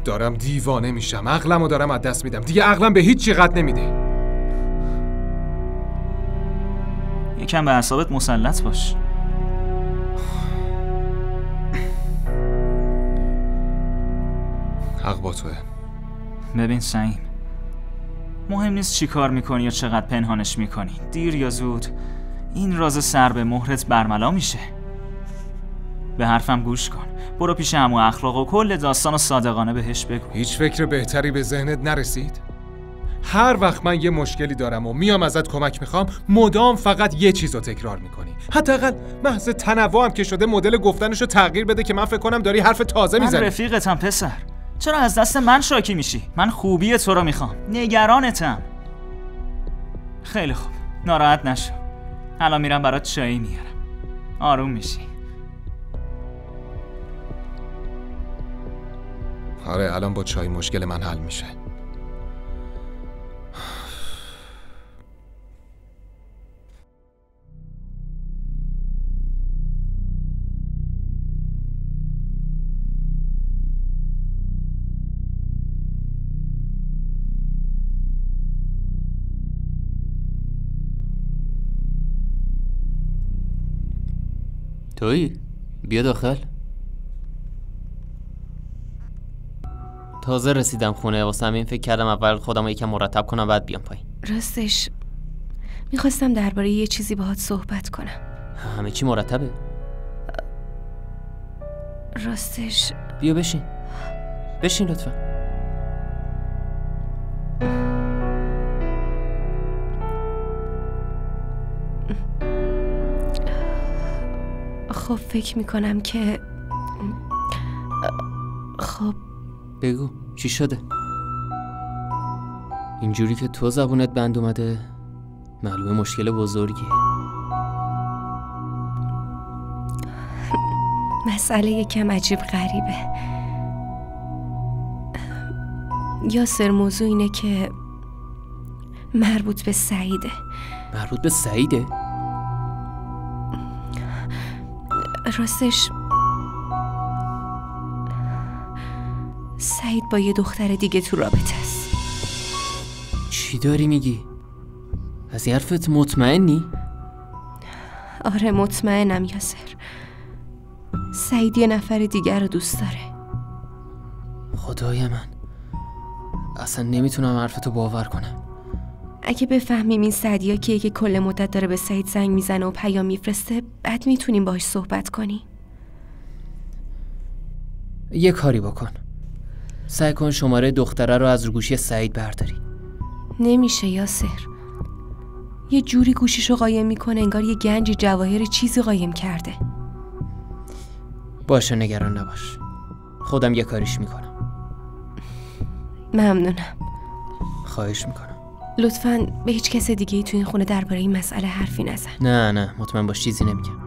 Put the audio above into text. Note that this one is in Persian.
دارم دیوانه میشم، عقلمو دارم از دست میدم، دیگه عقلم به هیچ چی قد نمیده. یکم به اعصابت مسلط باش. حق با توه. ببین سعیم، مهم نیست چی کار میکنی یا چقدر پنهانش میکنی، دیر یا زود این راز سر به مهرت برملا میشه. به حرفم گوش کن، برو پیش عمو اخلاق و کل داستانو صادقانه بهش بگو. هیچ فکر بهتری به ذهنت نرسید؟ هر وقت من یه مشکلی دارم و میام ازت کمک میخوام، مدام فقط یه چیزو تکرار میکنی. حداقل محض تنوع هم که شده مدل گفتنشو تغییر بده که من فکر کنم داری حرف تازه میزنی. من رفیقتم پسر، چرا از دست من شاکی میشی؟ من خوبی تو رو میخوام، نگرانتم. خیلی خوب، ناراحت نشو، الان میرم برات چایی میارم، آروم میشی. آره الان با چای مشکل من حل میشه. تویی؟ بیا داخل. تازه رسیدم خونه، واسه همین فکر کردم اول خودم رو یکم مرتب کنم بعد بیام پایین. راستش میخواستم درباره یه چیزی باهات صحبت کنم. همه چی مرتبه؟ راستش بیا بشین لطفا. خب فکر میکنم که خب بگو چی شده؟ اینجوری که تو زبونت بند اومده معلومه مشکل بزرگیه. مسئله یکم عجیب غریبه یاسر. موضوع اینه که مربوط به سعیده. مربوط به سعیده؟ راستش سعید با یه دختر دیگه تو رابطه است. چی داری میگی؟ از این حرفت مطمئنی؟ آره مطمئنم یاسر. سعید یه نفر دیگر رو دوست داره. خدای من، اصلا نمیتونم حرفتو باور کنم. اگه بفهمیم این سعدیا کیه که کل مدت داره به سعید زنگ میزنه و پیام میفرسته، بعد میتونیم باهاش صحبت کنیم. یه کاری بکن، سعی کن شماره دختره رو از رو گوشی سعید برداری. نمیشه یاسر. یه جوری گوشیشو قایم میکنه انگار یه گنج جواهر چیزی قایم کرده. باشه نگران نباش، خودم یه کاریش میکنم. ممنونم. خواهش میکنم. لطفاً به هیچ کس دیگه‌ای تو این خونه درباره این مسئله حرفی نزن. نه مطمئن باش چیزی نمیگم.